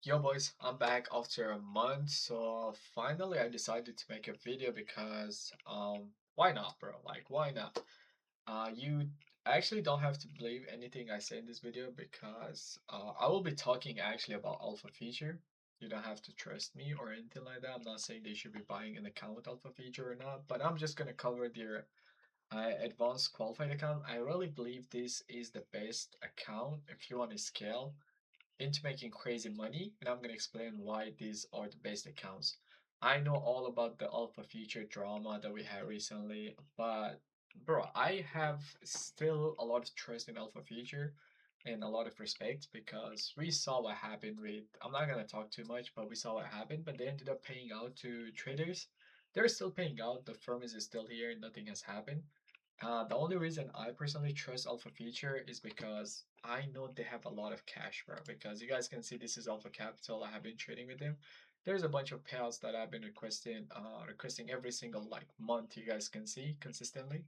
Yo boys, I'm back after a month, so finally I decided to make a video because why not, bro? Like why not? You actually don't have to believe anything I say in this video because I will be talking actually about alpha feature. You don't have to trust me or anything like that. I'm not saying they should be buying an account with alpha feature or not, but I'm just gonna cover their advanced qualified account. I really believe this is the best account if you want to scale into making crazy money, and I'm going to explain why these are the best accounts. I know all about the alpha feature drama that we had recently, but bro, I have still a lot of trust in alpha feature and a lot of respect because we saw what happened with, I'm not going to talk too much, but we saw what happened, but they ended up paying out to traders. They're still paying out, the firm is still here, nothing has happened. The only reason I personally trust Alpha Feature is because I know they have a lot of cash, bro. Because you guys can see this is Alpha Capital. I have been trading with them. There's a bunch of payouts that I've been requesting every single like month. You guys can see consistently.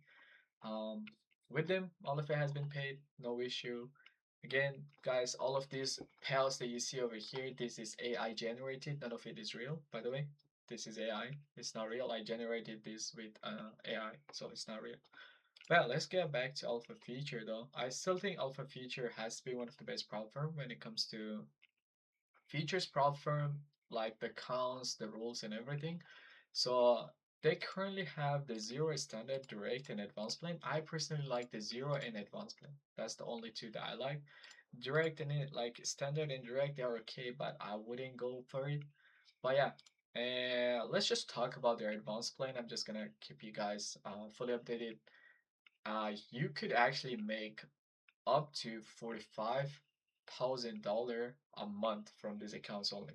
Um, with them, all of it has been paid, no issue. Again, guys, all of these payouts that you see over here, this is AI generated. None of it is real, by the way. This is AI. It's not real. I generated this with AI, so it's not real. Well, let's get back to Alpha Feature though. I still think Alpha Feature has to be one of the best platform when it comes to features platform, like the counts, the rules, and everything. So they currently have the zero standard, direct, and advanced plan. I personally like the zero and advanced plan. That's the only two that I like. Direct and it like standard and direct they are okay, but I wouldn't go for it. But yeah, let's just talk about their advanced plan. I'm just gonna keep you guys fully updated. You could actually make up to $45,000 a month from these accounts only.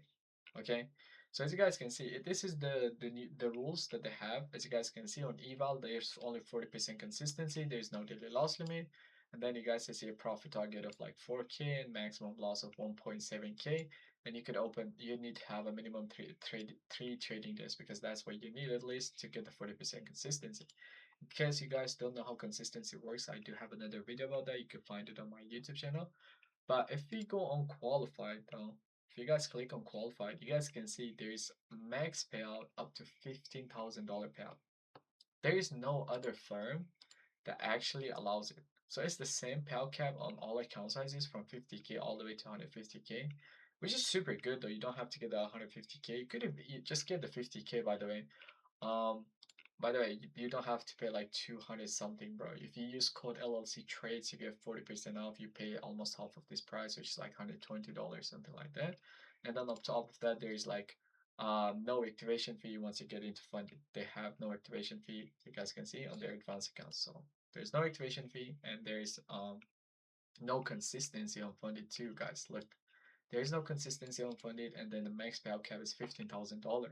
Okay, so as you guys can see, this is the rules that they have. As you guys can see on eval, there's only 40% consistency. There's no daily loss limit, and then you guys can see a profit target of like 4K and maximum loss of 1.7K. And you could open. You need to have a minimum three trading days because that's what you need at least to get the 40% consistency. In case you guys don't know how consistency works, I do have another video about that. You can find it on my YouTube channel. But if we go on qualified though, if you guys click on qualified, you guys can see there is max payout up to $15,000 payout. There is no other firm that actually allows it. So it's the same payout cap on all account sizes from 50K all the way to 150K, which is super good though. You don't have to get the 150K. You could you just get the 50K, by the way. Um, by the way, you don't have to pay like 200 something, bro. If you use code LLC trades, you get 40% off. You pay almost half of this price, which is like $120, something like that. And then on top of that, there is like no activation fee once you get into funded. They have no activation fee, you guys can see on their advanced accounts. So there's no activation fee and there's no consistency on funded too, guys. Look, there is no consistency on funded, and then the max payout cap is $15,000.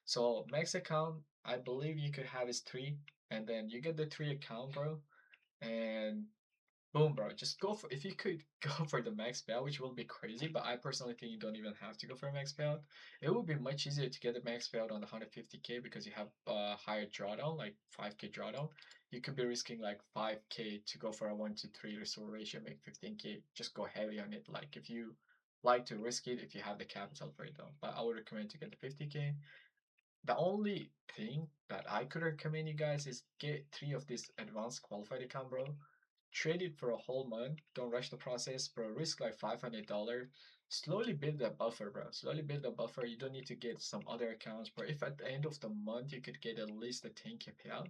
So max account, I believe you could have is three, and then you get the three account, bro, and boom, bro. Just go for, if you could go for the max payout, which will be crazy, but I personally think you don't even have to go for a max payout. It would be much easier to get the max payout on the 150K because you have a higher drawdown, like 5K drawdown. You could be risking like 5K to go for a 1 to 3 restore ratio, make 15K. Just go heavy on it. Like if you like to risk it, if you have the capital for it though. But I would recommend to get the 50K. The only thing that I could recommend you guys is get three of this advanced qualified account, bro. Trade it for a whole month. Don't rush the process, bro. Risk like $500. Slowly build that buffer, bro. Slowly build the buffer. You don't need to get some other accounts, bro. If at the end of the month you could get at least a 10K payout,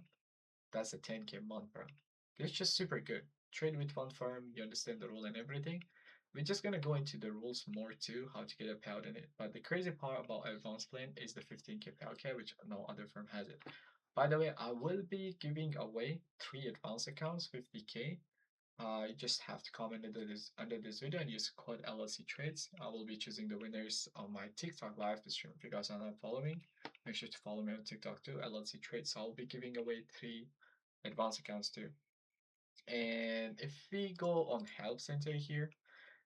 that's a 10K month, bro. It's just super good. Trade with one firm, you understand the rule and everything. We're just gonna go into the rules more too, how to get a payout in it. But the crazy part about advanced plan is the 15K payout cap, which no other firm has it. By the way, I will be giving away three advanced accounts, 50K. You just have to comment under this video and use code LLC Trades. I will be choosing the winners on my TikTok live stream. If you guys are not following, make sure to follow me on TikTok too, LLC Trades. So I'll be giving away three advanced accounts too. And if we go on Help Center here,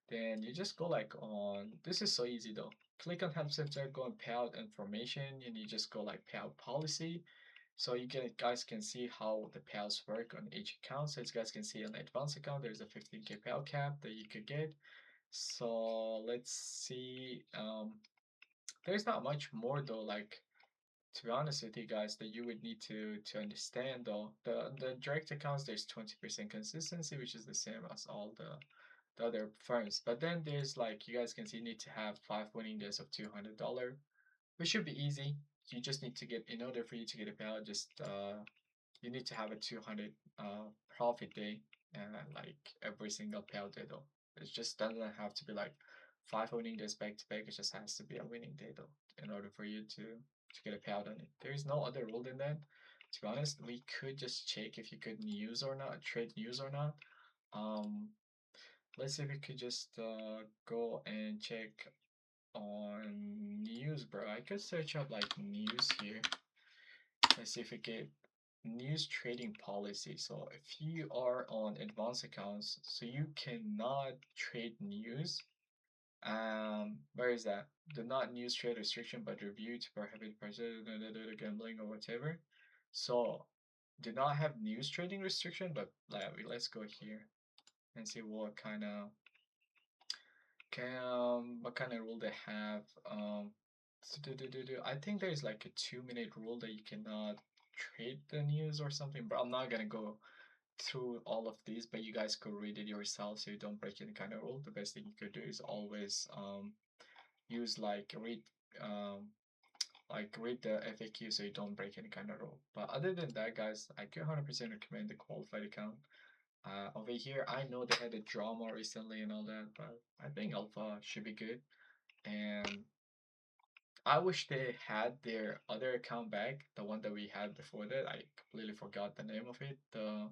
then you just go like on, this is so easy though. Click on Help Center, go on Payout Information, and you just go like Payout Policy. So you guys can see how the payouts work on each account. So as you guys can see on the advanced account, there's a 15K payout cap that you could get. So let's see. There's not much more though. Like, to be honest with you guys, that you would need to understand though. The direct accounts, there's 20% consistency, which is the same as all the other firms. But then there's like, you guys can see, you need to have 5 winning days of $200, which should be easy. You just need to get, in order for you to get a payout, just you need to have a 200 profit day, like every single payout day though. It just doesn't have to be like 5 winning days back to back. It just has to be a winning day though, in order for you to get a payout on it. There is no other rule than that. To be honest, we could just check if you could news or not, trade news or not. Um, let's see if we could just go and check on news, bro. I could search up like news here. Let's see if we get news trading policy. So if you are on advanced accounts, so you cannot trade news. Where is that? The not news trade restriction, but review to prohibit gambling or whatever. So do not have news trading restriction, but like, let's go here and see what kind of rule they have. I think there's like a 2 minute rule that you cannot trade the news or something, but I'm not gonna go through all of these, but you guys could read it yourself so you don't break any kind of rule. The best thing you could do is always use like read the FAQ so you don't break any kind of rule. But other than that, guys, I could 100% recommend the qualified account. Over here, I know they had a drama recently and all that, but I think Alpha should be good. And I wish they had their other account back, the one that we had before that. I completely forgot the name of it. The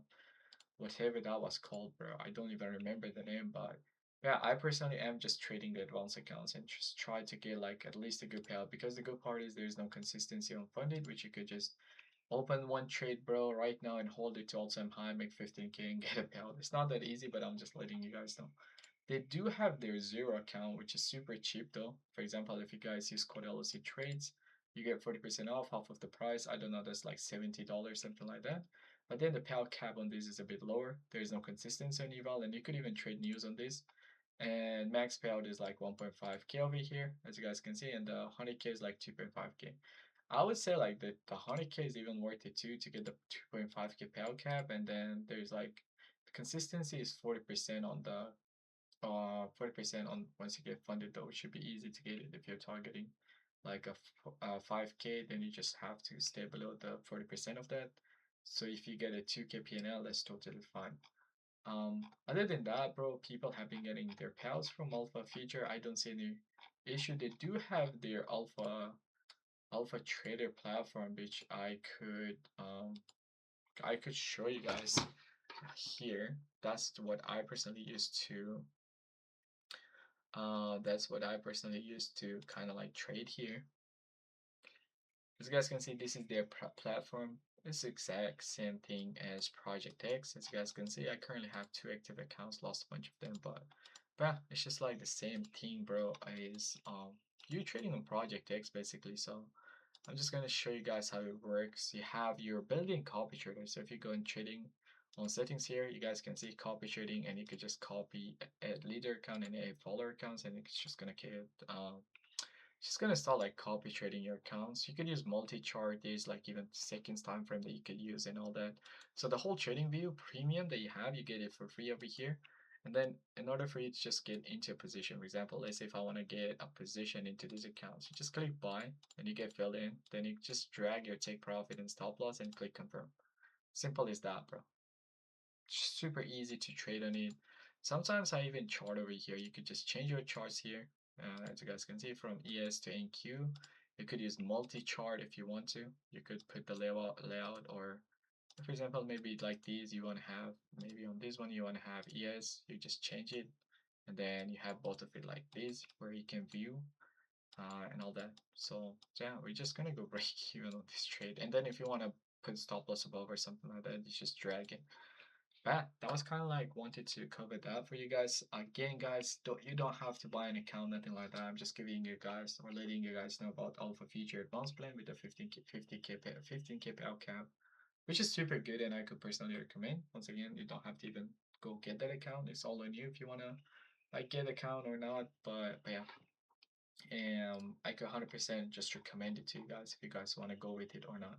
whatever that was called, bro. I don't even remember the name, but yeah, I personally am just trading the advanced accounts and just try to get like at least a good payout, because the good part is there's no consistency on funded, which you could just open one trade, bro, right now and hold it to all-time high, make 15K and get a payout. It's not that easy, but I'm just letting you guys know. They do have their zero account, which is super cheap though. For example, if you guys use code LOC trades, you get 40% off, half of the price. I don't know, that's like $70, something like that. But then the payout cap on this is a bit lower. There's no consistency on eval, and you could even trade news on this. And max payout is like 1.5K over here, as you guys can see, and the 100K is like 2.5K. I would say like the 100K is even worth it too, to get the 2.5K payout cap, and then there's like the consistency is 40% on the 40% on once you get funded though. It should be easy to get it if you're targeting like a 5K, then you just have to stay below the 40% of that. So if you get a 2K PNL, that's totally fine. Other than that, bro, people have been getting their pals from alpha feature. I don't see any issue. They do have their alpha trader platform, which I could show you guys here. That's what I personally use to kind of like trade here. As you guys can see, this is their platform. It's the exact same thing as Project X. As you guys can see, I currently have 2 active accounts, lost a bunch of them, but it's just like the same thing, bro. Is you trading on Project X basically. So I'm just gonna show you guys how it works. You have your built-in copy trader. So if you go in trading on settings here, you guys can see copy trading, and you could just copy a leader account and a follower accounts, and it's just gonna start like copy trading your accounts. You could use multi-chart, there's like even seconds time frame that you could use and all that. So the whole trading view premium that you have, you get it for free over here. And then in order for you to just get into a position, for example, let's say if I want to get a position into this account, so just click buy and you get filled in. Then you just drag your take profit and stop loss and click confirm. Simple as that, bro. Super easy to trade on it. Sometimes I even chart over here. You could just change your charts here. As you guys can see, from ES to NQ. You could use multi-chart if you want to. You could put the layout, or for example, maybe like these you want to have, maybe on this one you want to have ES, you just change it. And then you have both of it like this, where you can view and all that. So yeah, we're just gonna go break even on this trade. And then if you want to put stop loss above or something like that, you just drag it. But that was kind of like wanted to cover that for you guys. Again, guys, you don't have to buy an account, nothing like that. I'm just giving you guys or letting you guys know about Alpha Feature Advanced Plan with the 15K payout cap, which is super good, and I could personally recommend. Once again, you don't have to even go get that account. It's all on you if you wanna like get account or not, but yeah. I could 100% just recommend it to you guys if you guys want to go with it or not.